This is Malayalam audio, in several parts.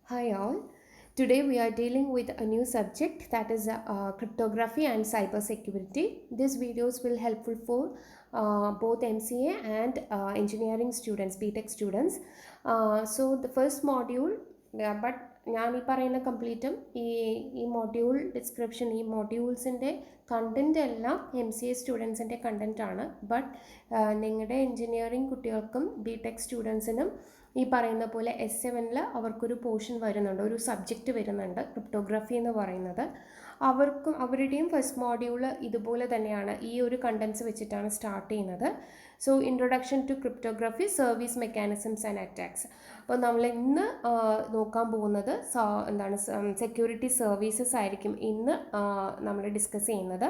Hi all. Today we are dealing with a new subject that is cryptography and cybersecurity. These videos will helpful for both MCA and engineering students, BTech students. So the first module, but ഞാൻ ഈ പറയുന്ന കംപ്ലീറ്റും ഈ മൊഡ്യൂൾ ഡിസ്ക്രിപ്ഷൻ ഈ മൊഡ്യൂൾസിൻ്റെ കണ്ടൻറ്റ് എല്ലാം MCA സ്റ്റുഡൻസിൻ്റെ കണ്ടൻറ്റാണ്. ബട്ട് നിങ്ങളുടെ എൻജിനീയറിംഗ് കുട്ടികൾക്കും BTech സ്റ്റുഡൻസിനും ഈ പറയുന്ന പോലെ S7 അവർക്കൊരു പോർഷൻ വരുന്നുണ്ട്, ഒരു സബ്ജക്റ്റ് വരുന്നുണ്ട്, ക്രിപ്റ്റോഗ്രഫി എന്ന് പറയുന്നത്. അവരുടെയും ഫസ്റ്റ് മോഡ്യൂള് ഇതുപോലെ തന്നെയാണ്, ഈ ഒരു കണ്ടൻസ് വെച്ചിട്ടാണ് സ്റ്റാർട്ട് ചെയ്യുന്നത്. So introduction to cryptography, service mechanisms and attacks. അപ്പോൾ നമ്മൾ ഇന്ന് നോക്കാൻ പോകുന്നത് എന്താണ്, സെക്യൂരിറ്റി സർവീസസ് ആയിരിക്കും ഇന്ന് നമ്മൾ ഡിസ്കസ് ചെയ്യുന്നത്.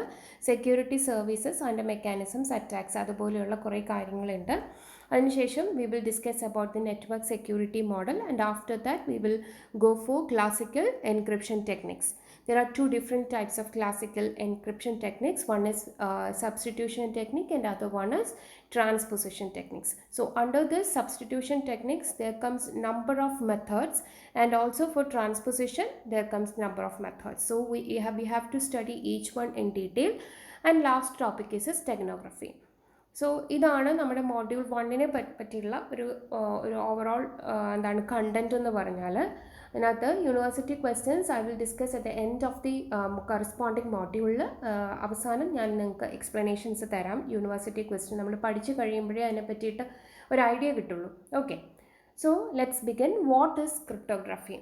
Security services and mechanisms, attacks, അതുപോലെയുള്ള കുറേ കാര്യങ്ങളുണ്ട്. അതിനുശേഷം we will discuss about the network security model, and after that we will go for classical encryption techniques. There are two different types of classical encryption techniques. One is substitution technique and other one is transposition techniques. So under this substitution techniques there comes number of methods, and also for transposition there comes number of methods. So we have to study each one in detail, and last topic is steganography. So ഇതാണ് നമ്മുടെ മോഡ്യൂൾ 1 പറ്റിയുള്ള ഒരു ഓവറോൾ എന്താണ് കണ്ടൻറ്റ് എന്ന് പറഞ്ഞാൽ. അതിനകത്ത് university questions I will discuss at the end of the corresponding മോഡ്യൂളിൽ. അവസാനം ഞാൻ നിങ്ങൾക്ക് എക്സ്പ്ലനേഷൻസ് തരാം. യൂണിവേഴ്സിറ്റി ക്വസ്റ്റ്യൻ നമ്മൾ പഠിച്ചു കഴിയുമ്പോഴേ അതിനെ പറ്റിയിട്ട് ഒരു ഐഡിയ കിട്ടുള്ളൂ. Okay, so let's begin. What is cryptography?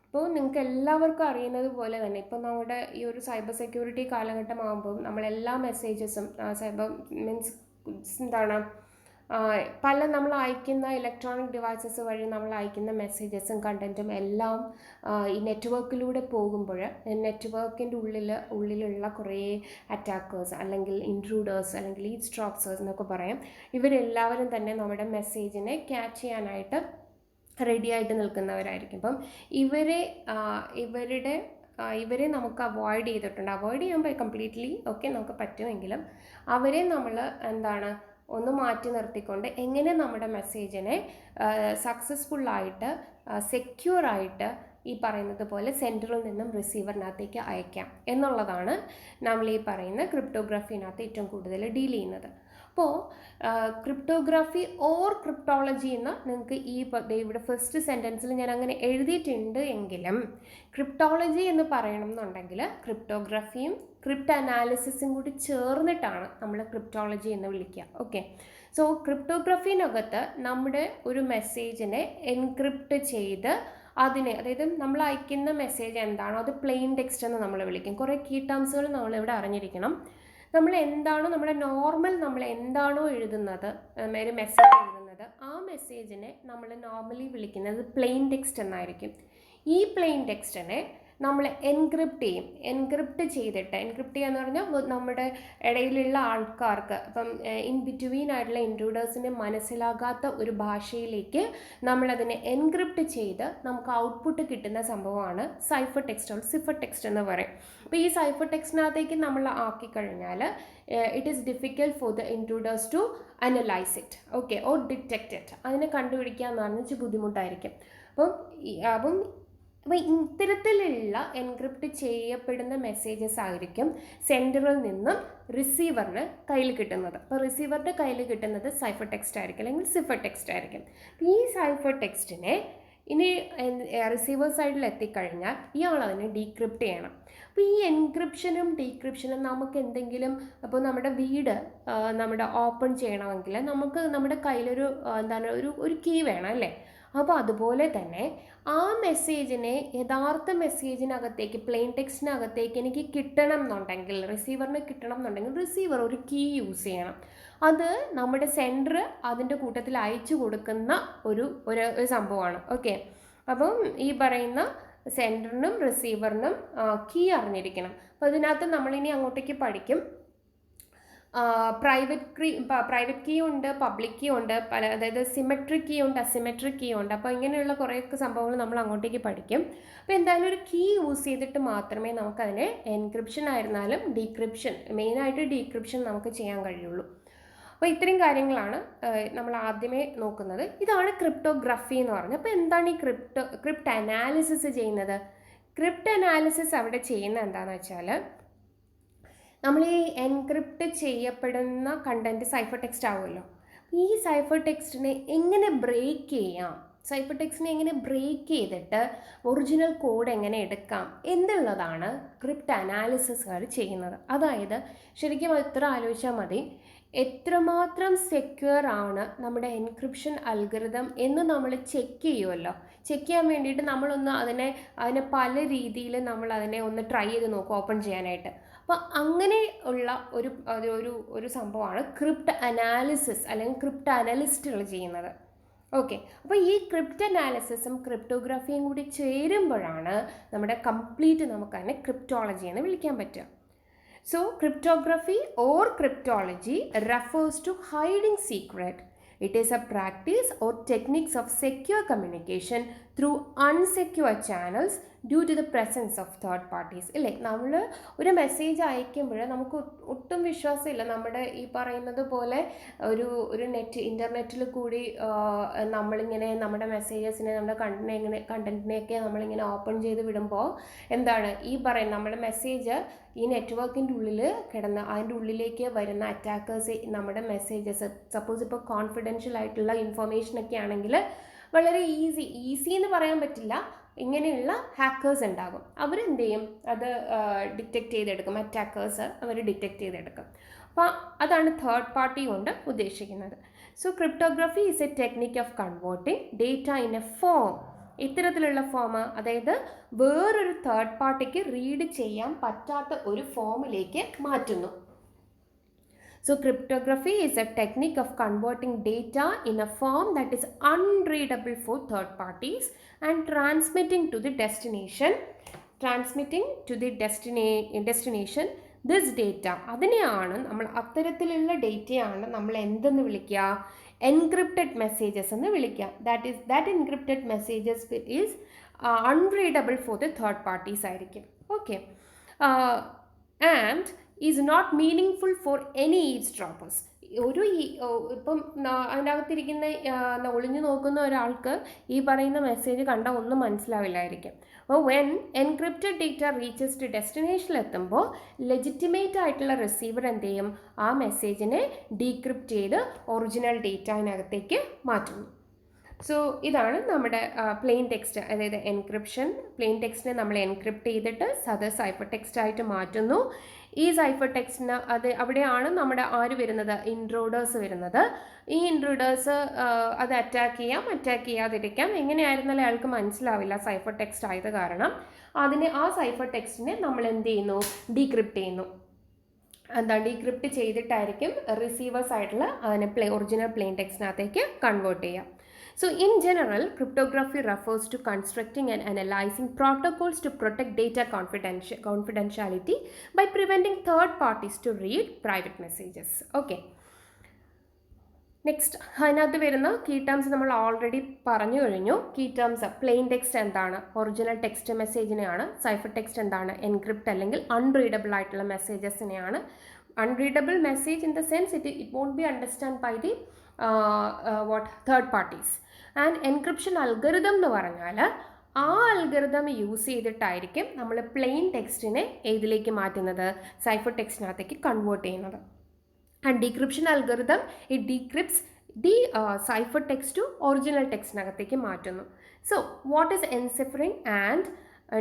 ഇപ്പോൾ നിങ്ങൾക്ക് എല്ലാവർക്കും അറിയുന്നത് പോലെ തന്നെ ഇപ്പോൾ നമ്മുടെ ഈ ഒരു സൈബർ സെക്യൂരിറ്റി കാലഘട്ടമാകുമ്പോൾ നമ്മളെല്ലാ മെസ്സേജസും സൈബർ മീൻസ് എന്താണ് നമ്മൾ അയക്കുന്ന ഇലക്ട്രോണിക് ഡിവൈസസ് വഴി നമ്മൾ അയക്കുന്ന മെസ്സേജസും കണ്ടൻറ്റും എല്ലാം ഈ നെറ്റ്വർക്കിലൂടെ പോകുമ്പോൾ നെറ്റ്വർക്കിൻ്റെ ഉള്ളിലുള്ള കുറേ അറ്റാക്കേഴ്സ് അല്ലെങ്കിൽ ഇൻട്രൂഡേഴ്സ് അല്ലെങ്കിൽ ഈവ്സ്ഡ്രോപ്പേഴ്സ് എന്നൊക്കെ പറയാം. ഇവരെല്ലാവരും തന്നെ നമ്മുടെ മെസ്സേജിനെ ക്യാച്ച് ചെയ്യാനായിട്ട് റെഡിയായിട്ട് നിൽക്കുന്നവരായിരിക്കും. അപ്പം ഇവരെ നമുക്ക് അവോയ്ഡ് ചെയ്യാൻ കംപ്ലീറ്റ്ലി ഓക്കെ നമുക്ക് പറ്റുമെങ്കിലും അവരെ നമ്മൾ എന്താണ് ഒന്ന് മാറ്റി നിർത്തിക്കൊണ്ട് എങ്ങനെ നമ്മുടെ മെസ്സേജിനെ സക്സസ്ഫുള്ളായിട്ട് സെക്യൂറായിട്ട് ഈ പറയുന്നത് പോലെ സെൻറ്ററിൽ നിന്നും റിസീവറിനകത്തേക്ക് അയക്കാം എന്നുള്ളതാണ് നമ്മൾ ഈ പറയുന്ന ക്രിപ്റ്റോഗ്രഫിനകത്ത് ഏറ്റവും കൂടുതൽ ഡീൽ ചെയ്യുന്നത്. അപ്പോൾ ക്രിപ്റ്റോഗ്രഫി ഓർ ക്രിപ്റ്റോളജി എന്ന് നിങ്ങൾക്ക് ഇവിടെ ഫസ്റ്റ് സെൻറ്റൻസിൽ ഞാൻ അങ്ങനെ എഴുതിയിട്ടുണ്ട് എങ്കിലും ക്രിപ്റ്റോളജി എന്ന് പറയണം എന്നുണ്ടെങ്കിൽ ക്രിപ്റ്റോഗ്രഫിയും ക്രിപ്റ്റ് അനാലിസിസും കൂടി ചേർന്നിട്ടാണ് നമ്മൾ ക്രിപ്റ്റോളജി എന്ന് വിളിക്കുക. ഓക്കെ, സോ ക്രിപ്റ്റോഗ്രഫിനകത്ത് നമ്മുടെ ഒരു മെസ്സേജിനെ എൻക്രിപ്റ്റ് ചെയ്ത് അതിനെ, അതായത് നമ്മൾ അയക്കുന്ന മെസ്സേജ് എന്താണോ അത് പ്ലെയിൻ ടെക്സ്റ്റ് എന്ന് നമ്മൾ വിളിക്കും. കുറേ കീ ടേംസുകൾ നമ്മളിവിടെ അറിഞ്ഞിരിക്കണം. നമ്മൾ എന്താണോ എഴുതുന്നത്, ഒരു മെസ്സേജ് എഴുതുന്നത്, ആ മെസ്സേജിനെ നമ്മൾ നോർമലി വിളിക്കുന്നത് പ്ലെയിൻ ടെക്സ്റ്റ് എന്നായിരിക്കും. ഈ പ്ലെയിൻ ടെക്സ്റ്റിനെ നമ്മൾ എൻക്രിപ്റ്റ് ചെയ്യും. എൻക്രിപ്റ്റ് ചെയ്യുക എന്ന് പറഞ്ഞാൽ നമ്മുടെ ഇടയിലുള്ള ആൾക്കാർക്ക് ഇപ്പം ഇൻ ബിറ്റ്വീൻ ആയിട്ടുള്ള ഇൻട്രൂഡേഴ്സിന് മനസ്സിലാകാത്ത ഒരു ഭാഷയിലേക്ക് നമ്മളതിനെ എൻക്രിപ്റ്റ് ചെയ്ത് നമുക്ക് ഔട്ട്പുട്ട് കിട്ടുന്ന സംഭവമാണ് cipher text or cipher text എന്ന് പറയും. അപ്പോൾ ഈ സൈഫർ ടെക്സ്റ്റിനകത്തേക്ക് നമ്മൾ ആക്കിക്കഴിഞ്ഞാൽ it is difficult for the intruders to analyse it, okay, or detect it. അതിനെ കണ്ടുപിടിക്കുക എന്ന് പറഞ്ഞാൽ ബുദ്ധിമുട്ടായിരിക്കും. അപ്പം ഇത്തരത്തിലുള്ള എൻക്രിപ്റ്റ് ചെയ്യപ്പെടുന്ന മെസ്സേജസ് ആയിരിക്കും സെൻഡറിൽ നിന്നും റിസീവറിന് കയ്യിൽ കിട്ടുന്നത്. അപ്പോൾ റിസീവറിൻ്റെ കയ്യിൽ കിട്ടുന്നത് സൈഫർ ടെക്സ്റ്റ് ആയിരിക്കും അല്ലെങ്കിൽ സിഫർ ടെക്സ്റ്റ് ആയിരിക്കും. ഈ സൈഫർ ടെക്സ്റ്റിനെ ഇനി റിസീവർ സൈഡിൽ എത്തിക്കഴിഞ്ഞാൽ ഇയാൾ അതിനെ ഡീക്രിപ്റ്റ് ചെയ്യണം. അപ്പോൾ ഈ എൻക്രിപ്ഷനും ഡീക്രിപ്ഷനും നമുക്ക് എന്തെങ്കിലും, അപ്പോൾ നമ്മുടെ വീട് നമ്മുടെ ഓപ്പൺ ചെയ്യണമെങ്കിൽ നമുക്ക് നമ്മുടെ കയ്യിലൊരു ഒരു കീ വേണം അല്ലേ? അപ്പോൾ അതുപോലെ തന്നെ ആ മെസ്സേജിനെ യഥാർത്ഥ മെസ്സേജിനകത്തേക്ക് പ്ലെയിൻ ടെക്സ്റ്റിനകത്തേക്ക് എനിക്ക് കിട്ടണം എന്നുണ്ടെങ്കിൽ, റിസീവറിന് കിട്ടണം എന്നുണ്ടെങ്കിൽ റിസീവർ ഒരു കീ യൂസ് ചെയ്യണം. അത് നമ്മുടെ സെൻഡർ അതിൻ്റെ കൂട്ടത്തിൽ അയച്ചു കൊടുക്കുന്ന ഒരു സംഭവമാണ്. ഓക്കെ, അപ്പം ഈ പറയുന്ന സെൻഡറിനും റിസീവറിനും കീ അറിഞ്ഞിരിക്കണം. അപ്പോൾ അതിനകത്ത് നമ്മളിനി അങ്ങോട്ടേക്ക് പഠിക്കും. പ്രൈവറ്റ് കീ ഉണ്ട്, പബ്ലിക് കീ ഉണ്ട്, അതായത് സിമെട്രിക് കീ ഉണ്ട്, അസിമെട്രിക് കീ ഉണ്ട്. അപ്പോൾ ഇങ്ങനെയുള്ള കുറേയൊക്കെ സംഭവങ്ങൾ നമ്മൾ അങ്ങോട്ടേക്ക് പഠിക്കും. അപ്പോൾ എന്തായാലും ഒരു കീ യൂസ് ചെയ്തിട്ട് മാത്രമേ നമുക്കതിനെ എൻക്രിപ്ഷൻ ആയിരുന്നാലും ഡീക്രിപ്ഷൻ, മെയിനായിട്ട് ഡീക്രിപ്ഷൻ നമുക്ക് ചെയ്യാൻ കഴിയുള്ളൂ. അപ്പോൾ ഇത്രയും കാര്യങ്ങളാണ് നമ്മൾ ആദ്യമേ നോക്കുന്നത്. ഇതാണ് ക്രിപ്റ്റോഗ്രഫി എന്ന് പറഞ്ഞത്. അപ്പോൾ എന്താണ് ഈ ക്രിപ്റ്റ് അനാലിസിസ് ചെയ്യുന്നത്? ക്രിപ്റ്റ് അനാലിസിസ് അവിടെ ചെയ്യുന്നത് എന്താണെന്ന് വെച്ചാൽ, നമ്മൾ ഈ എൻക്രിപ്റ്റ് ചെയ്യപ്പെടുന്ന കണ്ടൻറ്റ് സൈഫർ ടെക്സ്റ്റ് ആവുമല്ലോ. ഈ സൈഫർ ടെക്സ്റ്റിനെ എങ്ങനെ ബ്രേക്ക് ചെയ്യാം, സൈഫർ ടെക്സ്റ്റിനെ എങ്ങനെ ബ്രേക്ക് ചെയ്തിട്ട് ഒറിജിനൽ കോഡ് എങ്ങനെ എടുക്കാം എന്നുള്ളതാണ് ക്രിപ്റ്റ് അനാലിസിസുകാർ ചെയ്യുന്നത്. അതായത് ശരിക്കും ഇത്ര ആലോചിച്ചാൽ മതി, എത്രമാത്രം സെക്യൂർ ആണ് നമ്മുടെ എൻക്രിപ്ഷൻ അൽഗോരിതം എന്ന് നമ്മൾ ചെക്ക് ചെയ്യുമല്ലോ. ചെക്ക് ചെയ്യാൻ വേണ്ടിയിട്ട് നമ്മളൊന്ന് അതിനെ പല രീതിയിൽ നമ്മൾ അതിനെ ഒന്ന് ട്രൈ ചെയ്ത് നോക്കും ഓപ്പൺ ചെയ്യാനായിട്ട്. അപ്പോൾ അങ്ങനെ ഉള്ള ഒരു സംഭവമാണ് ക്രിപ്റ്റ് അനാലിസിസ് അല്ലെങ്കിൽ ക്രിപ്റ്റ് അനലിസ്റ്റുകൾ ചെയ്യുന്നത്. ഓക്കെ, അപ്പോൾ ഈ ക്രിപ്റ്റ് അനാലിസിസും ക്രിപ്റ്റോഗ്രഫിയും കൂടി ചേരുമ്പോഴാണ് നമ്മുടെ കംപ്ലീറ്റ് നമുക്ക് അതിനെ ക്രിപ്റ്റോളജി എന്ന് വിളിക്കാൻ പറ്റുക. So, cryptography or cryptology refers to hiding secret. It is a practice or techniques of secure communication through unsecure channels due to the presence of third parties. ഇല്ലേ, നമ്മൾ ഒരു മെസ്സേജ് അയക്കുമ്പോൾ നമുക്ക് ഒട്ടും വിശ്വാസമില്ല നമ്മുടെ ഈ പറയുന്നത് പോലെ ഒരു ഇൻ്റർനെറ്റിൽ കൂടി നമ്മളിങ്ങനെ നമ്മുടെ മെസ്സേജസിനെ നമ്മുടെ കണ്ടൻറ്റിനെയൊക്കെ നമ്മളിങ്ങനെ ഓപ്പൺ ചെയ്ത് വിടുമ്പോൾ എന്താണ് ഈ പറയുന്നത്, നമ്മുടെ മെസ്സേജ് ഈ നെറ്റ്വർക്കിൻ്റെ ഉള്ളിൽ കിടന്ന് അതിൻ്റെ ഉള്ളിലേക്ക് വരുന്ന അറ്റാക്കേഴ്സ് നമ്മുടെ മെസ്സേജസ്, സപ്പോസ് ഇപ്പോൾ കോൺഫിഡൻഷ്യൽ ആയിട്ടുള്ള ഇൻഫർമേഷനൊക്കെ ആണെങ്കിൽ വളരെ ഈസി എന്ന് പറയാൻ പറ്റില്ല, ഇങ്ങനെയുള്ള ഹാക്കേഴ്സ് ഉണ്ടാകും. അവരെന്ത് ചെയ്യും, അത് ഡിറ്റക്റ്റ് ചെയ്തെടുക്കും, അറ്റാക്കേഴ്സ് അവർ ഡിറ്റക്റ്റ് ചെയ്തെടുക്കും. അപ്പോൾ അതാണ് തേർഡ് പാർട്ടി കൊണ്ട് ഉദ്ദേശിക്കുന്നത്. So cryptography is A technique of converting data in A form. ഇത്തരത്തിലുള്ള ഫോം, അതായത് വേറൊരു തേർഡ് പാർട്ടിക്ക് റീഡ് ചെയ്യാൻ പറ്റാത്ത ഒരു ഫോമിലേക്ക് മാറ്റുന്നു. So cryptography is a technique of converting data in a form that is unreadable for third parties and transmitting to the destination this data. അതിനെയാണ് നമ്മൾ, അത്തരത്തിലുള്ള ഡേറ്റയാണ് നമ്മൾ എന്തെന്ന് വിളിക്കുക, എൻക്രിപ്റ്റഡ് മെസ്സേജസ് എന്ന് വിളിക്കുക. that encrypted messages is unreadable for the third parties ആയിരിക്കും. Okay, and is not meaningful for any eavesdroppers. ഇപ്പം അതിൻ്റെ അകത്തിരിക്കുന്ന ഒളിഞ്ഞു നോക്കുന്ന ഒരാൾക്ക് ഈ പറയുന്ന മെസ്സേജ് കണ്ടാൽ ഒന്നും മനസ്സിലാവില്ലായിരിക്കും. അപ്പോൾ when encrypted data reaches to ഡെസ്റ്റിനേഷനിൽ എത്തുമ്പോൾ ലെജിറ്റിമേറ്റ് ആയിട്ടുള്ള റിസീവർ എന്ത് ചെയ്യും, ആ മെസ്സേജിനെ ഡീക്രിപ്റ്റ് ചെയ്ത് ഒറിജിനൽ ഡേറ്റയിനകത്തേക്ക് മാറ്റുന്നു. സോ ഇതാണ് നമ്മുടെ പ്ലെയിൻ ടെക്സ്റ്റ്, അതായത് എൻക്രിപ്ഷൻ. പ്ലെയിൻ ടെക്സ്റ്റിനെ നമ്മൾ എൻക്രിപ്റ്റ് ചെയ്തിട്ട് അത് സൈഫർ ടെക്സ്റ്റായിട്ട് മാറ്റുന്നു. ഈ സൈഫർ ടെക്സ്റ്റിന് അവിടെയാണ് നമ്മുടെ വരുന്നത്, ഇൻട്രൂഡേഴ്സ് വരുന്നത്. ഈ ഇൻട്രൂഡേഴ്സ് അത് അറ്റാക്ക് ചെയ്യാതിരിക്കാം. എങ്ങനെയായിരുന്നാലും അയാൾക്ക് മനസ്സിലാവില്ല സൈഫർ ടെക്സ്റ്റ് ആയത് കാരണം. ആ സൈഫർ ടെക്സ്റ്റിനെ നമ്മൾ എന്ത് ചെയ്യുന്നു, ഡീക്രിപ്റ്റ് ചെയ്യുന്നു. ഡീക്രിപ്റ്റ് ചെയ്തിട്ടായിരിക്കും റിസീവേഴ്സ് ആയിട്ടുള്ള അതിനെ ഒറിജിനൽ പ്ലെയിൻ ടെക്സ്റ്റിനകത്തേക്ക് കൺവേർട്ട് ചെയ്യാം. So in general, cryptography refers to constructing and analyzing protocols to protect data confidentiality by preventing third parties to read private messages. Okay. Next, അതിനകത്ത് വരുന്ന കീ ടേംസ് നമ്മൾ ഓൾറെഡി പറഞ്ഞു കഴിഞ്ഞു. കീ ടേംസ്, പ്ലെയിൻ ടെക്സ്റ്റ് എന്താണ്, ഒറിജിനൽ ടെക്സ്റ്റ് മെസ്സേജിനെയാണ്. സൈഫർ ടെക്സ്റ്റ് എന്താണ്, എൻക്രിപ്റ്റ് അല്ലെങ്കിൽ അൺറീഡബിൾ ആയിട്ടുള്ള മെസ്സേജസിനെയാണ്. Unreadable message in the sense it won't be understand by the third parties. And encryption algorithm എന്ന് പറഞ്ഞാൽ ആ അൽഗോരിതം യൂസ് ചെയ്തിട്ടായിരിക്കും നമ്മൾ പ്ലെയിൻ ടെക്സ്റ്റിനെ ഏതിലേക്ക് മാറ്റുന്നത്, സൈഫർ ടെക്സ്റ്റിനകത്തേക്ക് കൺവേർട്ട് ചെയ്യുന്നത്. And decryption algorithm it decrypts the cipher text to original ടെക്സ്റ്റിനകത്തേക്ക് മാറ്റുന്നു. So what is enciphering and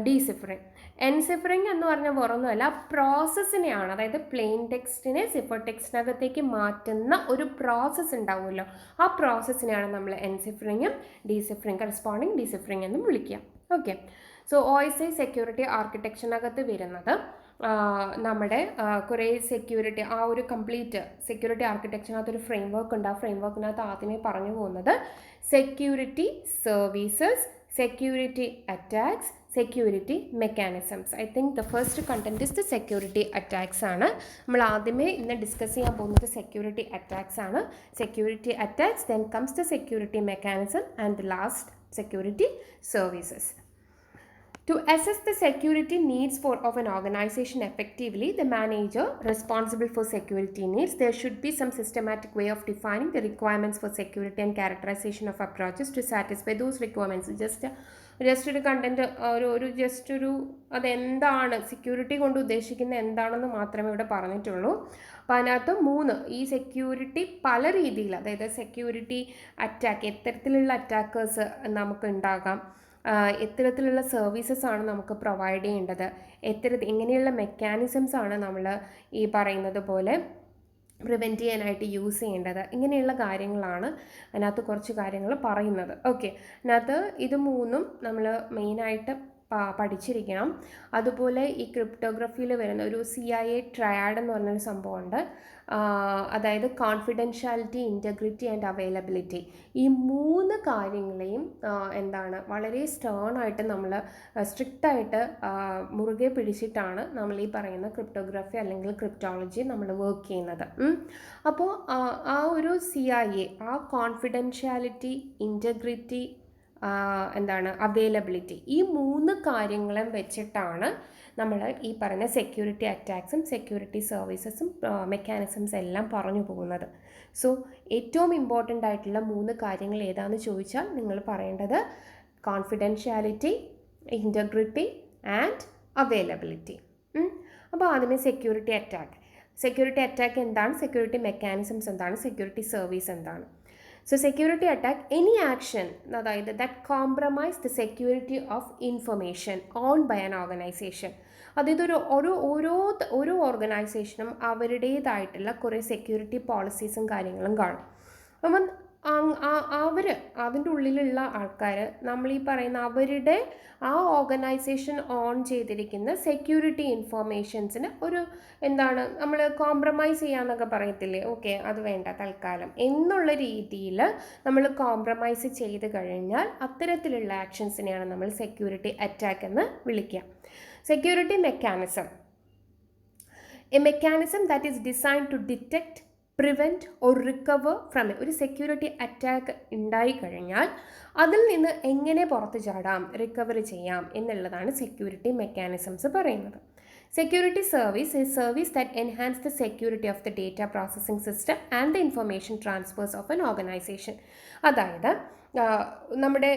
deciphering? Enciphering എന്ന് പറഞ്ഞാൽ വേറൊന്നുമല്ല, പ്രോസസ്സിനെയാണ്, അതായത് പ്ലെയിൻ ടെക്സ്റ്റിനെ സിഫർ ടെക്സ്റ്റിനകത്തേക്ക് മാറ്റുന്ന ഒരു പ്രോസസ്സ് ഉണ്ടാവുമല്ലോ, ആ പ്രോസസ്സിനെയാണ് നമ്മൾ എൻസിഫറിങ്ങും കറസ്പോണ്ടിങ് ഡീസിഫറിങ് എന്നും വിളിക്കുക. ഓക്കെ, സോ OSI സെക്യൂരിറ്റി ആർക്കിടെക്ചറിനകത്ത് വരുന്നത് നമ്മുടെ കുറേ സെക്യൂരിറ്റി, ആ ഒരു കംപ്ലീറ്റ് സെക്യൂരിറ്റി ആർക്കിടെക്ചറിനകത്ത് ഒരു ഫ്രെയിം വർക്ക് ഉണ്ട്. ആ ഫ്രെയിം വർക്കിനകത്ത് ആദ്യമേ പറഞ്ഞു പോകുന്നത് security services, security attacks, security mechanisms. I think the first content is the security attacks ആണ്. നമ്മൾ ആദ്യമേ ഇന്ന് ഡിസ്കസ് ചെയ്യാൻ പോകുന്നത് security attacks ആണ്. Security attacks, then comes the security mechanism and the last security services. To assess the security needs of an organization effectively, the manager responsible for security needs, there should be some systematic way of defining the requirements for security and characterization of approaches to satisfy those requirements. Just ഒരു കണ്ടന്റ് ഒരു അതെന്താണ് സെക്യൂരിറ്റി കൊണ്ട് ഉദ്ദേശിക്കുന്നത് എന്താണെന്ന് മാത്രമേ ഇവിടെ പറഞ്ഞിട്ടുള്ളൂ. അപ്പോൾ അതിനകത്ത് 3 ഈ സെക്യൂരിറ്റി പല രീതിയിൽ, അതായത് സെക്യൂരിറ്റി അറ്റാക്ക്, എത്തരത്തിലുള്ള അറ്റാക്കേഴ്സ് നമുക്ക് ഉണ്ടാകാം, എത്തരത്തിലുള്ള സർവീസസ് ആണ് നമുക്ക് പ്രൊവൈഡ് ചെയ്യേണ്ടത്, എങ്ങനെയുള്ള മെക്കാനിസംസ് ആണ് നമ്മൾ ഈ പറയുന്നത് പോലെ പ്രിവെൻറ്റ് ചെയ്യാനായിട്ട് യൂസ് ചെയ്യേണ്ടത്, ഇങ്ങനെയുള്ള കാര്യങ്ങളാണ് അതിനകത്ത് കുറച്ച് കാര്യങ്ങൾ പറയുന്നത്. ഓക്കെ, അതിനകത്ത് ഇത് 3ഉം നമ്മൾ മെയിനായിട്ട് പഠിച്ചിരിക്കണം. അതുപോലെ ഈ ക്രിപ്റ്റോഗ്രഫിയിൽ വരുന്ന ഒരു CIA ട്രയാഡ് എന്ന് പറഞ്ഞൊരു സംഭവമുണ്ട്. അതായത് കോൺഫിഡൻഷ്യാലിറ്റി, ഇൻറ്റഗ്രിറ്റി ആൻഡ് അവൈലബിലിറ്റി, ഈ 3 കാര്യങ്ങളെയും വളരെ സ്റ്റേണായിട്ട് നമ്മൾ സ്ട്രിക്റ്റായിട്ട് മുറുകെ പിടിച്ചിട്ടാണ് നമ്മൾ ഈ പറയുന്ന ക്രിപ്റ്റോഗ്രഫി അല്ലെങ്കിൽ ക്രിപ്റ്റോളജി നമ്മൾ വർക്ക് ചെയ്യുന്നത്. അപ്പോൾ ആ ഒരു CIA, ആ കോൺഫിഡൻഷ്യാലിറ്റി, ഇൻറ്റഗ്രിറ്റി, അവൈലബിലിറ്റി, ഈ 3 കാര്യങ്ങളും വെച്ചിട്ടാണ് നമ്മൾ ഈ പറഞ്ഞ സെക്യൂരിറ്റി അറ്റാക്സും സെക്യൂരിറ്റി സർവീസസും മെക്കാനിസംസ് എല്ലാം പറഞ്ഞു പോകുന്നത്. സോ ഏറ്റവും ഇമ്പോർട്ടൻ്റ് ആയിട്ടുള്ള 3 കാര്യങ്ങൾ ഏതാണെന്ന് ചോദിച്ചാൽ നിങ്ങൾ പറയേണ്ടത് കോൺഫിഡൻഷ്യാലിറ്റി, ഇൻറ്റഗ്രിറ്റി ആൻഡ് അവൈലബിലിറ്റി. അപ്പോൾ ആദ്യമേ സെക്യൂരിറ്റി അറ്റാക്ക് എന്താണ്, സെക്യൂരിറ്റി മെക്കാനിസംസ് എന്താണ്, സെക്യൂരിറ്റി സർവീസ് എന്താണ്. So security attack, any action that compromise the security of information owned by an organization. അതായത് ഓരോ ഓർഗനൈസേഷനും അവരുടേതായിട്ടുള്ള കുറേ സെക്യൂരിറ്റി പോളിസീസും കാര്യങ്ങളും കാണും. അപ്പം അതിൻ്റെ ഉള്ളിലുള്ള ആൾക്കാർ, നമ്മൾ ഈ പറയുന്ന അവരുടെ ആ ഓർഗനൈസേഷൻ ഓൺ ചെയ്തിരിക്കുന്ന സെക്യൂരിറ്റി ഇൻഫോർമേഷൻസിന് നമ്മൾ കോംപ്രമൈസ് ചെയ്യാന്നൊക്കെ പറയത്തില്ലേ, ഓക്കെ അത് വേണ്ട തൽക്കാലം എന്നുള്ള രീതിയിൽ നമ്മൾ കോംപ്രമൈസ് ചെയ്ത് കഴിഞ്ഞാൽ അത്തരത്തിലുള്ള ആക്ഷൻസിനെയാണ് നമ്മൾ സെക്യൂരിറ്റി അറ്റാക്ക് എന്ന് വിളിക്കുക. Security mechanism, a mechanism that is designed to detect, prevent or recover from ഒരു സെക്യൂരിറ്റി അറ്റാക്ക് ഉണ്ടായിക്കഴിഞ്ഞാൽ അതിൽ നിന്ന് എങ്ങനെ പുറത്തു ചാടാം, റിക്കവർ ചെയ്യാം എന്നുള്ളതാണ് സെക്യൂരിറ്റി മെക്കാനിസംസ് പറയുന്നത്. Security service is service that enhance the security of the data processing system and the information transfers of an organization. അതായത് നമ്മുടെ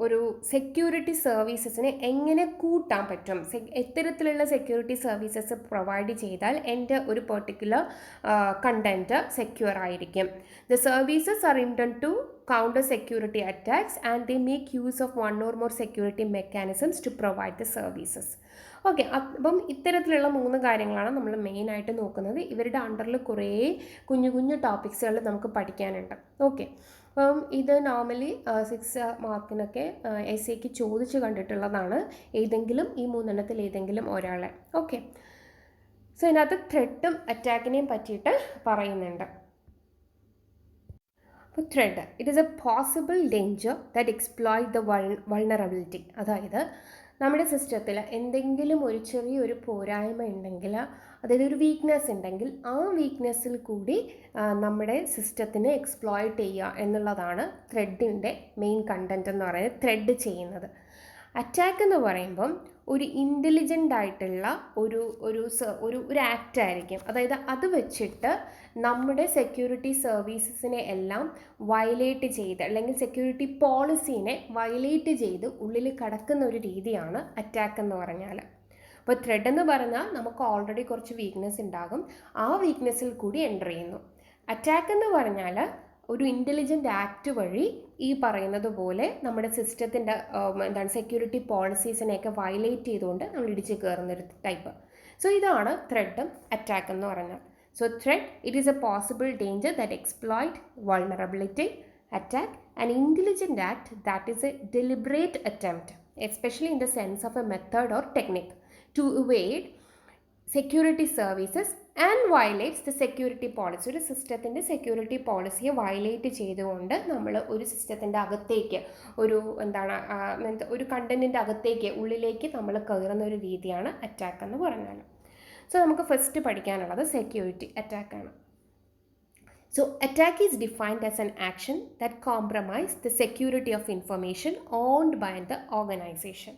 ഒരു സെക്യൂരിറ്റി സർവീസസിനെ എങ്ങനെ കൂട്ടാൻ പറ്റും, എത്തരത്തിലുള്ള സെക്യൂരിറ്റി സർവീസസ് പ്രൊവൈഡ് ചെയ്താൽ എൻ്റെ ഒരു പെർട്ടിക്കുലർ കണ്ടൻറ്റ് സെക്യൂർ ആയിരിക്കും. The services are intend to counter security attacks and they make use of one or more security mechanisms to provide the services. Okay, അപ്പം ഇത്തരത്തിലുള്ള 3 കാര്യങ്ങളാണ് നമ്മൾ മെയിനായിട്ട് നോക്കുന്നത്. ഇവരുടെ അണ്ടറിൽ കുറേ കുഞ്ഞു ടോപ്പിക്സുകൾ നമുക്ക് പഠിക്കാനുണ്ട്. ഓക്കെ, അപ്പം ഇത് നോർമലി 6 മാർക്കിനൊക്കെ SAക്ക് ചോദിച്ച് കണ്ടിട്ടുള്ളതാണ്, ഏതെങ്കിലും ഈ 3 ഏതെങ്കിലും ഒരാളെ. ഓക്കെ, സോ ഇതിനകത്ത് ത്രെഡും അറ്റാക്കിനെയും പറ്റിയിട്ട് പറയുന്നുണ്ട്. അപ്പോൾ thread, it is A possible danger that exploit the vulnerability. അതായത് നമ്മുടെ സിസ്റ്റത്തിൽ എന്തെങ്കിലും ഒരു ചെറിയൊരു പോരായ്മ ഉണ്ടെങ്കിൽ, അതായത് ഒരു വീക്ക്നെസ് ഉണ്ടെങ്കിൽ ആ വീക്ക്നെസ്സിൽ കൂടി നമ്മുടെ സിസ്റ്റത്തിനെ എക്സ്പ്ലോയിറ്റ് ചെയ്യുക എന്നുള്ളതാണ് ത്രെഡിൻ്റെ മെയിൻ കണ്ടൻറ്റ് എന്ന് പറയുന്നത്, ത്രെഡ് ചെയ്യുന്നത്. അറ്റാക്ക് എന്ന് പറയുമ്പം ഒരു ഇൻ്റലിജൻ്റ് ആയിട്ടുള്ള ഒരു ആക്റ്റ് ആയിരിക്കും. അതായത് അത് വെച്ചിട്ട് നമ്മുടെ സെക്യൂരിറ്റി സർവീസസിനെ എല്ലാം വയലേറ്റ് ചെയ്ത്, അല്ലെങ്കിൽ സെക്യൂരിറ്റി പോളിസീനെ വയലേറ്റ് ചെയ്ത് ഉള്ളിൽ കടക്കുന്ന ഒരു രീതിയാണ് അറ്റാക്ക് എന്ന് പറഞ്ഞാൽ. അപ്പോൾ ത്രെഡ് എന്ന് പറഞ്ഞാൽ നമുക്ക് ഓൾറെഡി കുറച്ച് വീക്ക്നെസ് ഉണ്ടാകും, ആ വീക്ക്നെസ്സിൽ കൂടി എൻ്റർ ചെയ്യുന്നു. അറ്റാക്ക് എന്ന് പറഞ്ഞാൽ ഒരു ഇൻ്റലിജൻ്റ് ആക്ട് വഴി ഈ പറയുന്നത് പോലെ നമ്മുടെ സിസ്റ്റത്തിൻ്റെ സെക്യൂരിറ്റി പോളിസീസിനെയൊക്കെ വയലേറ്റ് ചെയ്തുകൊണ്ട് നമ്മൾ ഇടിച്ച് കയറുന്നൊരു ടൈപ്പ്. സോ ഇതാണ് ത്രെഡും അറ്റാക്ക് എന്ന് പറഞ്ഞാൽ. So threat, it is a possible danger that exploit vulnerability. Attack, an intelligent act that is a deliberate attempt, especially in the sense of a method or technique, to evade security services and violates the security policy. ഒരു സിസ്റ്റത്തിൻ്റെ സെക്യൂരിറ്റി പോളിസിയെ വയലേറ്റ് ചെയ്തുകൊണ്ട് നമ്മൾ ഒരു സിസ്റ്റത്തിൻ്റെ അകത്തേക്ക് ഒരു കണ്ടൻറ്റിൻ്റെ അകത്തേക്ക് ഉള്ളിലേക്ക് നമ്മൾ കയറുന്ന ഒരു രീതിയാണ് അറ്റാക്ക് എന്ന് പറഞ്ഞാൽ. സോ നമുക്ക് ഫസ്റ്റ് പഠിക്കാനുള്ളത് security അറ്റാക്കാണ്. So attack is defined as an action that compromises the security of information owned by the organization.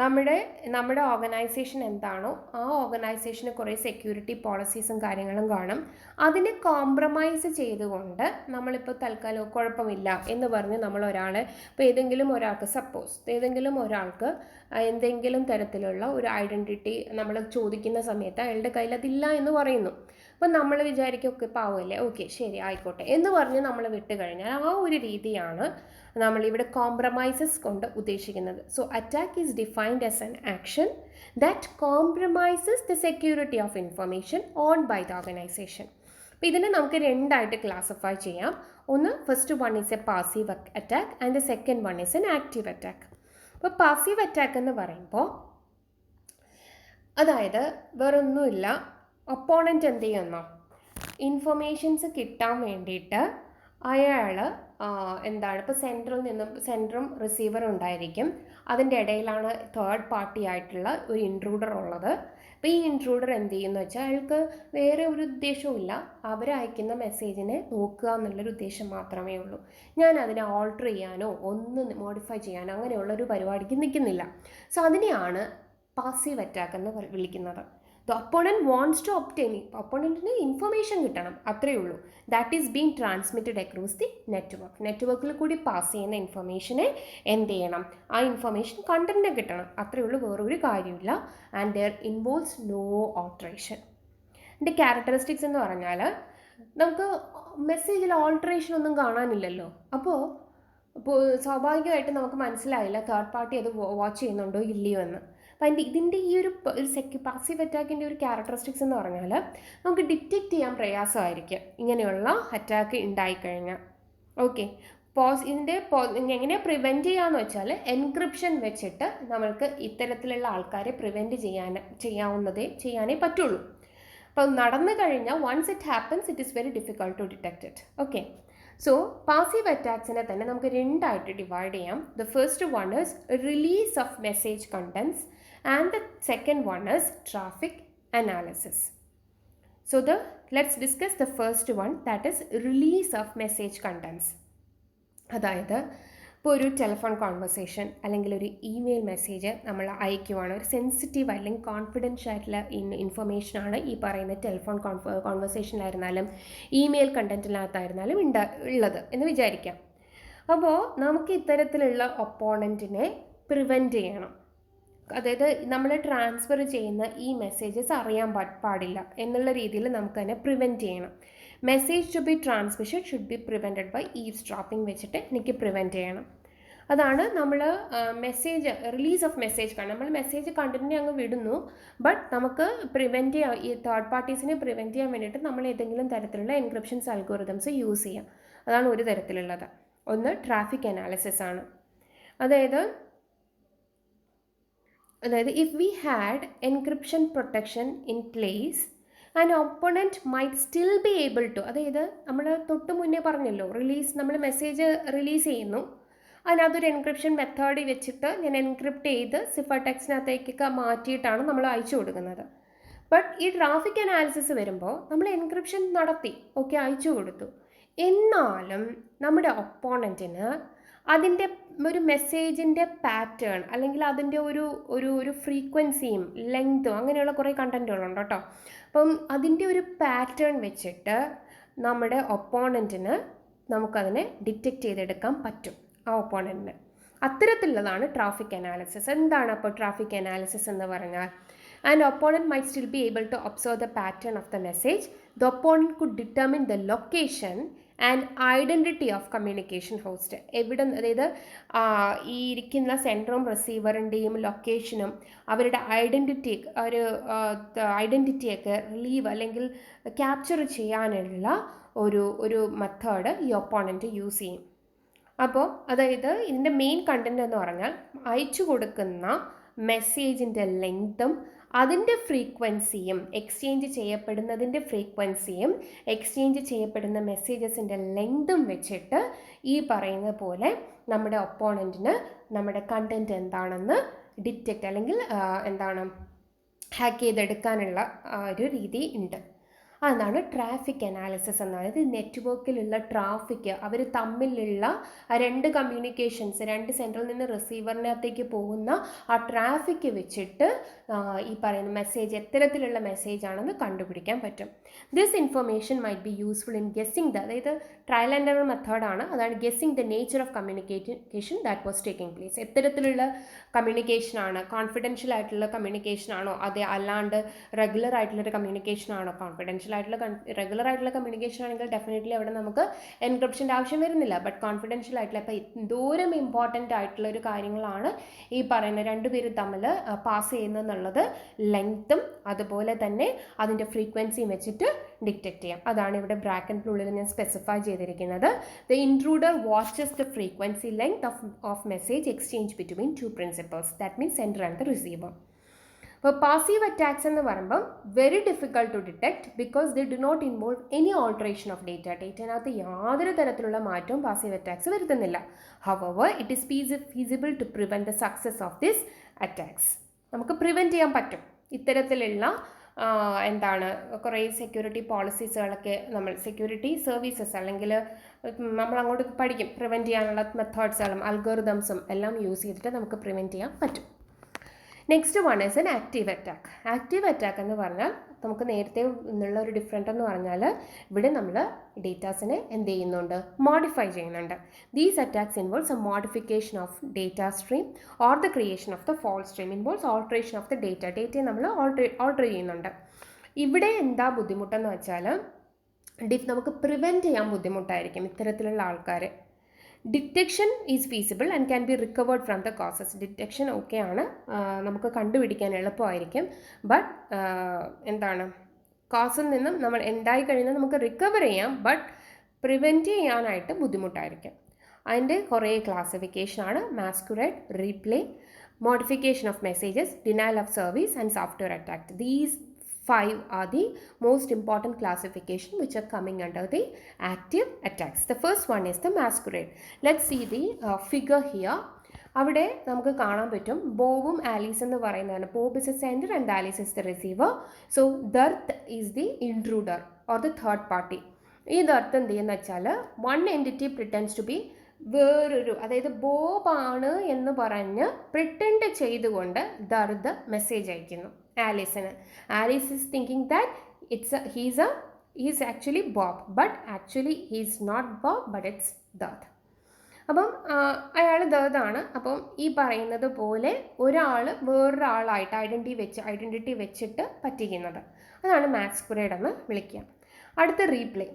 നമ്മുടെ ഓർഗനൈസേഷൻ എന്താണോ ആ ഓർഗനൈസേഷന് കുറേ സെക്യൂരിറ്റി പോളിസീസും കാര്യങ്ങളും കാണും. അതിനെ കോംപ്രമൈസ് ചെയ്തുകൊണ്ട് നമ്മളിപ്പോൾ തൽക്കാലം കുഴപ്പമില്ല എന്ന് പറഞ്ഞ് നമ്മൾ ഒരാളെ ഇപ്പോൾ ഏതെങ്കിലും ഒരാൾക്ക് സപ്പോസ് ഏതെങ്കിലും ഒരാൾക്ക് എന്തെങ്കിലും തരത്തിലുള്ള ഒരു ഐഡൻറ്റിറ്റി നമ്മൾ ചോദിക്കുന്ന സമയത്ത് അയാളുടെ കയ്യിൽ അതില്ല എന്ന് പറയുന്നു. അപ്പം നമ്മൾ വിചാരിക്കും ഓക്കെ പാവമല്ലേ, ഓക്കെ ശരി ആയിക്കോട്ടെ എന്ന് പറഞ്ഞ് നമ്മൾ വിട്ട് കഴിഞ്ഞാൽ ആ ഒരു രീതിയാണ് നമ്മളിവിടെ കോംപ്രമൈസസ് കൊണ്ട് ഉദ്ദേശിക്കുന്നത്. So attack is defined as an action that compromises the security of information on by the organization. അപ്പോൾ ഇതിനെ നമുക്ക് രണ്ടായിട്ട് ക്ലാസിഫൈ ചെയ്യാം. ഒന്ന് first one is a passive attack and the second one is an active attack. അപ്പോൾ പാസീവ് അറ്റാക്ക് എന്ന് പറയുമ്പോൾ അതായത് വേറൊന്നുമില്ല, ഒപ്പോണൻറ്റ് എന്ത് ചെയ്യുന്നോ ഇൻഫർമേഷൻസ് കിട്ടാൻ വേണ്ടിയിട്ട് അയാൾ എന്താണ് ഇപ്പോൾ സെൻറ്ററും റിസീവറും ഉണ്ടായിരിക്കും. അതിൻ്റെ ഇടയിലാണ് തേർഡ് പാർട്ടി ആയിട്ടുള്ള ഒരു ഇൻട്രൂഡർ ഉള്ളത്. അപ്പോൾ ഈ ഇൻട്രൂഡർ എന്ത് ചെയ്യുന്നു വെച്ചാൽ അയാൾക്ക് വേറെ ഒരു ഉദ്ദേശവുമില്ല, അവരയക്കുന്ന മെസ്സേജിനെ നോക്കുക എന്നുള്ളൊരു ഉദ്ദേശം മാത്രമേ ഉള്ളൂ. ഞാൻ അതിനെ ഓൾട്ടർ ചെയ്യാനോ ഒന്ന് മോഡിഫൈ ചെയ്യാനോ അങ്ങനെയുള്ളൊരു പരിപാടിക്ക് നിൽക്കുന്നില്ല. സോ അതിനെയാണ് പാസീവ് അറ്റാക്ക് എന്ന് വിളിക്കുന്നത്. The opponent wants to obtain, ഒപ്പോണൻറ്റിന് ഇൻഫർമേഷൻ കിട്ടണം, അത്രയേ ഉള്ളൂ. That is being transmitted across the നെറ്റ്വർക്കിൽ കൂടി പാസ് ചെയ്യുന്ന ഇൻഫർമേഷനെ എന്ത് ചെയ്യണം, ആ ഇൻഫർമേഷൻ കണ്ടന്റിന് കിട്ടണം, അത്രയേ ഉള്ളൂ, വേറൊരു കാര്യമില്ല. And there involves no alteration. ഇതിൻ്റെ ക്യാരക്ടറിസ്റ്റിക്സ് എന്ന് പറഞ്ഞാൽ നമുക്ക് മെസ്സേജിൽ ഓൾട്ടറേഷൻ ഒന്നും കാണാനില്ലല്ലോ. അപ്പോൾ സ്വാഭാവികമായിട്ട് നമുക്ക് മനസ്സിലായില്ല തേർഡ് പാർട്ടി അത് വാച്ച് ചെയ്യുന്നുണ്ടോ ഇല്ലയോ എന്ന്. അപ്പം ഇതിൻ്റെ ഈ ഒരു പാസീവ് അറ്റാക്കിൻ്റെ ഒരു ക്യാരക്ടറിസ്റ്റിക്സ് എന്ന് പറഞ്ഞാൽ നമുക്ക് ഡിറ്റക്റ്റ് ചെയ്യാൻ പ്രയാസമായിരിക്കും ഇങ്ങനെയുള്ള അറ്റാക്ക് ഉണ്ടായിക്കഴിഞ്ഞാൽ. ഓക്കെ, ഇതിൻ്റെ എങ്ങനെ പ്രിവെൻറ്റ് ചെയ്യാമെന്ന് വെച്ചാൽ എൻക്രിപ്ഷൻ വെച്ചിട്ട് നമ്മൾക്ക് ഇത്തരത്തിലുള്ള ആൾക്കാരെ പ്രിവെൻറ്റ് ചെയ്യാനേ പറ്റുള്ളൂ. അപ്പോൾ നടന്നു കഴിഞ്ഞാൽ once it happens it is very difficult to detect it. Okay, so passive അറ്റാക്സിനെ തന്നെ നമുക്ക് രണ്ടായിട്ട് ഡിവൈഡ് ചെയ്യാം. The first one is release of message contents and the second one is traffic analysis. So let's discuss the first one, that is release of message contents. അതായത് ഇപ്പോൾ ഒരു ടെലിഫോൺ കോൺവെർസേഷൻ അല്ലെങ്കിൽ ഒരു ഇമെയിൽ മെസ്സേജ് നമ്മൾ അയക്കുവാണ്, ഒരു സെൻസിറ്റീവ് അല്ലെങ്കിൽ കോൺഫിഡൻഷ്യൽ ആയിട്ടുള്ള ഇൻഫർമേഷനാണ് ഈ പറയുന്ന ടെലിഫോൺ കോൺവെർസേഷനിലായിരുന്നാലും ഇമെയിൽ കണ്ടൻറ്റിനകത്തായിരുന്നാലും ഉള്ളത് എന്ന് വിചാരിക്കാം. അപ്പോൾ നമുക്ക് ഇത്തരത്തിലുള്ള ഒപ്പോണൻറ്റിനെ പ്രിവെൻറ്റ് ചെയ്യണം. അതായത് നമ്മൾ ട്രാൻസ്ഫർ ചെയ്യുന്ന ഈ മെസ്സേജസ് അറിയാൻ പാടില്ല എന്നുള്ള രീതിയിൽ നമുക്ക് തന്നെ പ്രിവെൻറ്റ് ചെയ്യണം. Message to be transmission should be prevented by eavesdropping വെച്ചിട്ട് എനിക്ക് പ്രിവെൻറ്റ് ചെയ്യണം. അതാണ് നമ്മൾ റിലീസ് ഓഫ് മെസ്സേജ് നമ്മൾ മെസ്സേജ് കണ്ടിന്യൂ അങ്ങ് വിടുന്നു, ബട്ട് നമുക്ക് പ്രിവെൻറ്റ് ചെയ്യാൻ ഈ തേർഡ് പാർട്ടീസിനെ പ്രിവെൻറ്റ് ചെയ്യാൻ വേണ്ടിയിട്ട് നമ്മൾ ഏതെങ്കിലും തരത്തിലുള്ള എൻക്രിപ്ഷൻസ് അൽഗോറിതംസ് യൂസ് ചെയ്യാം. അതാണ് ഒരു തരത്തിലുള്ളത്. ഒന്ന് ട്രാഫിക് അനാലിസിസ് ആണ്. അതായത് if we had encryption protection in place, an opponent might still be able to, അതായത് നമ്മൾ തൊട്ട് മുന്നേ പറഞ്ഞല്ലോ നമ്മൾ മെസ്സേജ് റിലീസ് ചെയ്യുന്നു, അതിനകത്തൊരു എൻക്രിപ്ഷൻ മെത്തേഡ് വെച്ചിട്ട് ഞാൻ എൻക്രിപ്റ്റ് ചെയ്ത് സിഫർ ടെക്സ്റ്റിനകത്തേക്കൊക്കെ മാറ്റിയിട്ടാണ് നമ്മൾ അയച്ചു കൊടുക്കുന്നത്. ബട്ട് ഈ ട്രാഫിക് അനാലിസിസ് വരുമ്പോൾ നമ്മൾ എൻക്രിപ്ഷൻ നടത്തി, ഓക്കെ അയച്ചു കൊടുത്തു, എന്നാലും നമ്മുടെ ഒപ്പോണൻറ്റിന് അതിൻ്റെ ഒരു മെസ്സേജിൻ്റെ പാറ്റേൺ അല്ലെങ്കിൽ അതിൻ്റെ ഒരു ഫ്രീക്വൻസിയും ലെങ്ത്തും അങ്ങനെയുള്ള കുറേ കണ്ടൻറ്റുകളുണ്ട് കേട്ടോ. അപ്പം അതിൻ്റെ ഒരു പാറ്റേൺ വെച്ചിട്ട് നമ്മുടെ ഒപ്പോണൻറ്റിന് നമുക്കതിനെ ഡിറ്റക്റ്റ് ചെയ്തെടുക്കാൻ പറ്റും, ആ ഒപ്പോണൻറ്റിന്. അത്തരത്തിലുള്ളതാണ് ട്രാഫിക് അനാലിസിസ്. എന്താണ് അപ്പോൾ ട്രാഫിക് അനാലിസിസ് എന്ന് പറഞ്ഞാൽ? An opponent might still be able to observe the pattern of the message. The opponent could determine the location and identity of communication host. അതായത് ഈ ഇരിക്കുന്ന സെൻറ്ററും റിസീവറിൻ്റെയും ലൊക്കേഷനും അവരുടെ ഐഡൻറ്റിറ്റിയൊക്കെ റിലീവ് അല്ലെങ്കിൽ ക്യാപ്ചർ ചെയ്യാനുള്ള ഒരു മെത്തേഡ് ഈ ഒപ്പോണൻറ്റ് യൂസ് ചെയ്യും. അപ്പോൾ അതായത് ഇതിൻ്റെ മെയിൻ കണ്ടൻറ്റ് എന്ന് പറഞ്ഞാൽ അയച്ചു കൊടുക്കുന്ന മെസ്സേജിൻ്റെ ലെങ്തും അതിൻ്റെ ഫ്രീക്വൻസിയും എക്സ്ചേഞ്ച് ചെയ്യപ്പെടുന്നതിൻ്റെ ഫ്രീക്വൻസിയും എക്സ്ചേഞ്ച് ചെയ്യപ്പെടുന്ന മെസ്സേജസിൻ്റെ ലെങ്തും വെച്ചിട്ട് ഈ പറയുന്ന പോലെ നമ്മുടെ ഒപ്പോണൻറ്റിന് നമ്മുടെ കണ്ടൻറ്റ് എന്താണെന്ന് ഡിറ്റക്റ്റ് അല്ലെങ്കിൽ ഹാക്ക് ചെയ്തെടുക്കാനുള്ള ഒരു രീതി ഉണ്ട്. അതാണ് ട്രാഫിക് അനാലിസിസ് എന്ന് പറയുന്നത്. നെറ്റ്വർക്കിലുള്ള ട്രാഫിക്, അവർ തമ്മിലുള്ള രണ്ട് കമ്മ്യൂണിക്കേഷൻസ്, രണ്ട് സെൻട്രൽ നിന്ന് റിസീവറിനകത്തേക്ക് പോകുന്ന ആ ട്രാഫിക് വെച്ചിട്ട് ഈ പറയുന്ന മെസ്സേജ് എത്തരത്തിലുള്ള മെസ്സേജ് ആണെന്ന് കണ്ടുപിടിക്കാൻ പറ്റും. This information might be useful in guessing അതായത് ട്രയൽ ആൻഡ് എറർ മെത്തേഡാണ്. അതാണ് guessing the nature of communication that was taking place. എത്തരത്തിലുള്ള കമ്മ്യൂണിക്കേഷനാണ്, കോൺഫിഡൻഷ്യൽ ആയിട്ടുള്ള കമ്മ്യൂണിക്കേഷൻ ആണോ, അതെ അല്ലാണ്ട് റെഗുലർ ആയിട്ടുള്ളൊരു കമ്മ്യൂണിക്കേഷൻ ആണോ. കോൺഫിഡൻഷ്യൽ ആയിട്ടുള്ള റെഗുലർ ആയിട്ടുള്ള കമ്മ്യൂണിക്കേഷൻ ആണെങ്കിൽ ഡെഫിനറ്റ്ലി അവിടെ നമുക്ക് എൻക്രിപ്ഷൻ്റെ ആവശ്യം വരുന്നില്ല. ബട്ട് കോൺഫിഡൻഷ്യൽ ആയിട്ടുള്ള ഇപ്പോൾ എന്തോരം ഇമ്പോർട്ടൻ്റ് ആയിട്ടുള്ള ഒരു കാര്യങ്ങളാണ് ഈ പറയുന്ന രണ്ടുപേരും തമ്മിൽ പാസ് ചെയ്യുന്നതെന്നുള്ളത് ലെങ്ത്തും അതുപോലെ തന്നെ അതിൻ്റെ ഫ്രീക്വൻസിയും വെച്ചിട്ട് ഡിറ്റക്ട് ചെയ്യാം. അതാണ് ഇവിടെ ബ്രാക്കറ്റിനുള്ളിൽ ഞാൻ സ്പെസിഫൈ ചെയ്തിരിക്കുന്നത്. The intruder watches the frequency length of message exchange between two principals, that means sender and the receiver. അപ്പോൾ പാസീവ് അറ്റാക്സ് എന്ന് പറയുമ്പം very difficult to detect because they do not involve any alteration of ഡേറ്റയിനകത്ത് യാതൊരു തരത്തിലുള്ള മാറ്റവും പാസീവ് അറ്റാക്സ് വരുത്തുന്നില്ല. However it is feasible to prevent the success of this attacks. നമുക്ക് പ്രിവെൻറ്റ് ചെയ്യാൻ പറ്റും ഇത്തരത്തിലുള്ള എന്താണ് കുറേ സെക്യൂരിറ്റി പോളിസീസുകളൊക്കെ, നമ്മൾ സെക്യൂരിറ്റി സർവീസസ് അല്ലെങ്കിൽ നമ്മൾ അങ്ങോട്ട് പഠിക്കും പ്രിവെൻറ്റ് ചെയ്യാനുള്ള മെത്തേഡ്സുകളും അൽഗോറിതംസും എല്ലാം യൂസ് ചെയ്തിട്ട് നമുക്ക് പ്രിവെൻറ്റ് ചെയ്യാൻ പറ്റും. Next one is an active attack. Active attack എന്ന് പറഞ്ഞാൽ നമുക്ക് നേരത്തെ നിന്നുള്ള ഒരു ഡിഫറൻറ്റ് എന്ന് പറഞ്ഞാൽ ഇവിടെ നമ്മൾ ഡേറ്റാസിനെ എന്ത് ചെയ്യുന്നുണ്ട്, മോഡിഫൈ ചെയ്യുന്നുണ്ട്. These attacks involves a modification of data stream or the creation of the false stream, involves alteration of the ഡേറ്റയെ നമ്മൾ ഓൾട്ടർ ചെയ്യുന്നുണ്ട്. ഇവിടെ എന്താ ബുദ്ധിമുട്ടെന്ന് വെച്ചാൽ നമുക്ക് പ്രിവെൻറ്റ് ചെയ്യാൻ ബുദ്ധിമുട്ടായിരിക്കും ഇത്തരത്തിലുള്ള ആൾക്കാരെ. Detection is feasible and can be recovered from the causes. Detection okay ആണ്, നമുക്ക് കണ്ടുപിടിക്കാൻ എളുപ്പമായിരിക്കും. ബട്ട് എന്താണ് കോസിൽ നിന്നും നമ്മൾ എന്തായി കഴിഞ്ഞാൽ നമുക്ക് റിക്കവർ ചെയ്യാം, ബട്ട് പ്രിവെൻറ്റ് ചെയ്യാനായിട്ട് ബുദ്ധിമുട്ടായിരിക്കും. അതിൻ്റെ കുറേ ക്ലാസിഫിക്കേഷനാണ്: masquerade, replay, modification of messages, denial of service and software attack. These 5 are the most important classification which are coming under the active attacks. The first one is the masquerade. Let's see the figure here. അവിടെ നമുക്ക് കാണാൻ പറ്റും ബോബും ആലീസ് എന്ന് പറയുന്നതാണ്. Bob is a sender and Alice is the receiver. So third is the intruder or the third party. ഈ ദർത്ത് എന്ത് ചെയ്യുന്ന വെച്ചാൽ one entity pretends to be വേറൊരു, അതായത് ബോബാണ് എന്ന് പറഞ്ഞ് പ്രിറ്റൻഡ് ചെയ്തുകൊണ്ട് ദർത്ത് മെസ്സേജ് അയക്കുന്നു ആലീസിന്. Alice is thinking that he's actually Bob, but actually he's not Bob but it's Darth. അപ്പം അയാൾ ദർതാണ്. അപ്പം ഈ പറയുന്നത് പോലെ ഒരാൾ വേറൊരാളായിട്ട് ഐഡൻറ്റിറ്റി വെച്ചിട്ട് പറ്റിക്കുന്നത്, അതാണ് മാസ്കുറേഡ് എന്ന് വിളിക്കുക. അടുത്ത റീപ്ലേ.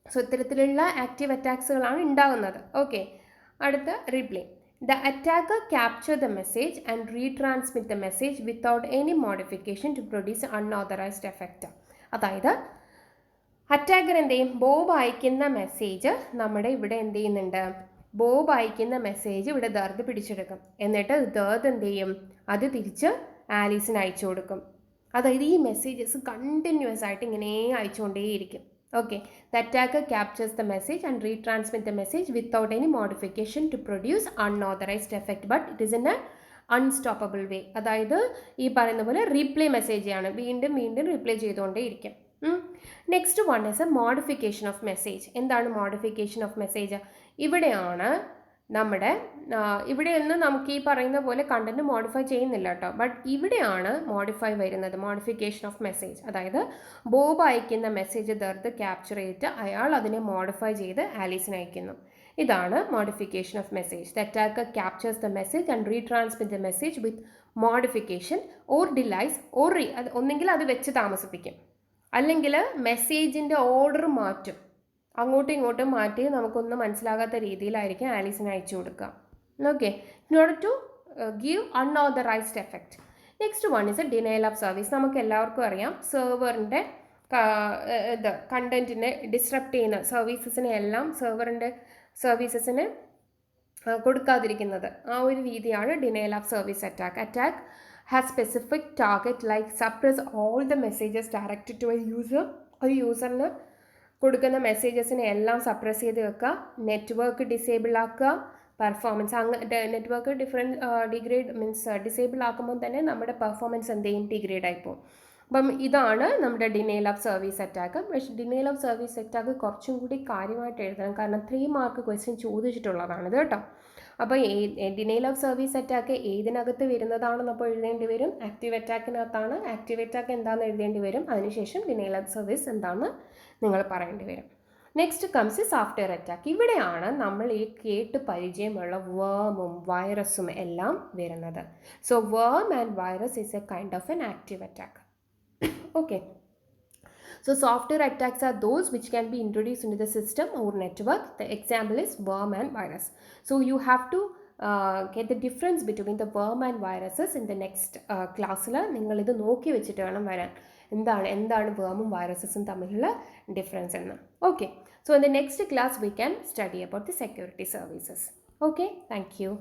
സോ ഇത്തരത്തിലുള്ള ആക്റ്റീവ് അറ്റാക്സുകളാണ് ഉണ്ടാകുന്നത്. ഓക്കെ, അടുത്ത replay. The attacker captures the message and retransmits the message without any modification to produce unauthorized effect. അതായത് അറ്റാക്കർ എന്ത് ചെയ്യും, ബോബ് അയക്കുന്ന മെസ്സേജ് നമ്മുടെ ഇവിടെ എന്ത് ചെയ്യുന്നുണ്ട്, ബോബ് അയക്കുന്ന മെസ്സേജ് ഇവിടെ ദർദ് പിടിച്ചെടുക്കും. എന്നിട്ട് ദർദ് എന്ത് ചെയ്യും, അത് തിരിച്ച് ആലീസിന് അയച്ചു കൊടുക്കും. അതായത് ഈ മെസ്സേജസ് കണ്ടിന്യൂസ് ആയിട്ട് ഇങ്ങനെ അയച്ചുകൊണ്ടേയിരിക്കും. Okay, the attacker captures the message and retransmits the message without any modification to produce unauthorized effect, but it is in a unstoppable way. അതായത് ഈ പറയുന്ന പോലെ റീപ്ലേ മെസ്സേജാണ്, വീണ്ടും വീണ്ടും റീപ്ലേ ചെയ്തുകൊണ്ടേയിരിക്കും. Next one is a modification of message. എന്താണ് മോഡിഫിക്കേഷൻ ഓഫ് മെസ്സേജ്? ഇവിടെയാണ് നമ്മുടെ ഇവിടെയൊന്നും നമുക്ക് ഈ പറയുന്ന പോലെ കണ്ടന്റ് മോഡിഫൈ ചെയ്യുന്നില്ല കേട്ടോ, ബട്ട് ഇവിടെയാണ് മോഡിഫൈ വരുന്നത്, മോഡിഫിക്കേഷൻ ഓഫ് മെസ്സേജ്. അതായത് ബോബ് അയക്കുന്ന മെസ്സേജ് ദർദ് ക്യാപ്ചർ ചെയ്തിട്ട് അയാൾ അതിനെ മോഡിഫൈ ചെയ്ത് ആലീസിന് അയക്കുന്നു. ഇതാണ് modification of message. The attacker captures the message and retransmit the message with modification or delays or ഒന്നെങ്കിൽ അത് വെച്ച് താമസിപ്പിക്കും, അല്ലെങ്കിൽ മെസ്സേജിൻ്റെ ഓർഡർ മാറ്റും, അങ്ങോട്ടും ഇങ്ങോട്ടും മാറ്റി നമുക്കൊന്നും മനസ്സിലാകാത്ത രീതിയിലായിരിക്കും ആലീസിന് അയച്ചു കൊടുക്കുക. Okay, in order to give unauthorized effect. Next one is a denial of service. നമുക്ക് എല്ലാവർക്കും അറിയാം സെർവറിൻ്റെ കണ്ടന്റിനെ ഡിസ്ട്രപ്റ്റ് ചെയ്യുന്ന സർവീസസിനെ എല്ലാം സെർവറിൻ്റെ സർവീസസിന് കൊടുക്കാതിരിക്കുന്നത്, ആ ഒരു രീതിയാണ് denial of service attack. Attack has specific target like suppress all the messages directed to a user. ഒരു യൂസറിന് കൊടുക്കുന്ന മെസ്സേജസിനെ എല്ലാം സപ്രസ് ചെയ്ത് വെക്കുക, നെറ്റ്വർക്ക് ഡിസേബിൾ ആക്കുക, performance network degrade means disable ആക്കുമ്പോൾ തന്നെ നമ്മുടെ പെർഫോമൻസ് എന്ത് ചെയ്യും, ഡിഗ്രേഡ് ആയിപ്പോവും. അപ്പം ഇതാണ് നമ്മുടെ ഡിനയൽ ഓഫ് സർവീസ് അറ്റാക്ക്. പക്ഷേ ഡിനയൽ ഓഫ് സർവീസ് അറ്റാക്ക് കുറച്ചും കൂടി കാര്യമായിട്ട് എഴുതണം, കാരണം 3 മാർക്ക് ക്വസ്റ്റ്യൻ ചോദിച്ചിട്ടുള്ളതാണിത് കേട്ടോ. അപ്പോൾ ഡിനയൽ ഓഫ് സർവീസ് അറ്റാക്ക് ഏതിനകത്ത് വരുന്നതാണെന്ന് അപ്പോൾ എഴുതേണ്ടി വരും, ആക്റ്റീവ് അറ്റാക്കിനകത്താണ്. ആക്റ്റീവ് അറ്റാക്ക് എന്താണെന്ന് എഴുതേണ്ടി വരും, അതിനുശേഷം ഡിനയൽ ഓഫ് സർവീസ് എന്താണെന്ന് നിങ്ങൾ പറയേണ്ടി വരും. Next comes software attack. ഇവിടെയാണ് നമ്മൾ ഈ കേട്ട് പരിചയമുള്ള വേമും വൈറസും എല്ലാം വരുന്നത്. സോ വേം and virus is A kind of N active attack. Okay, so software attacks are those which can be introduced into the system or network. The example is worm and virus. So you have to get the difference between the worm and viruses in the next classൽ നിങ്ങൾ ഇത് നോക്കി വെച്ചിട്ട് വേണം വരാൻ, എന്താണ് വേമും വൈറസസും തമ്മിലുള്ള ഡിഫറൻസ് എന്ന്. Okay, so in the next class we can study about the security services. Okay, thank you.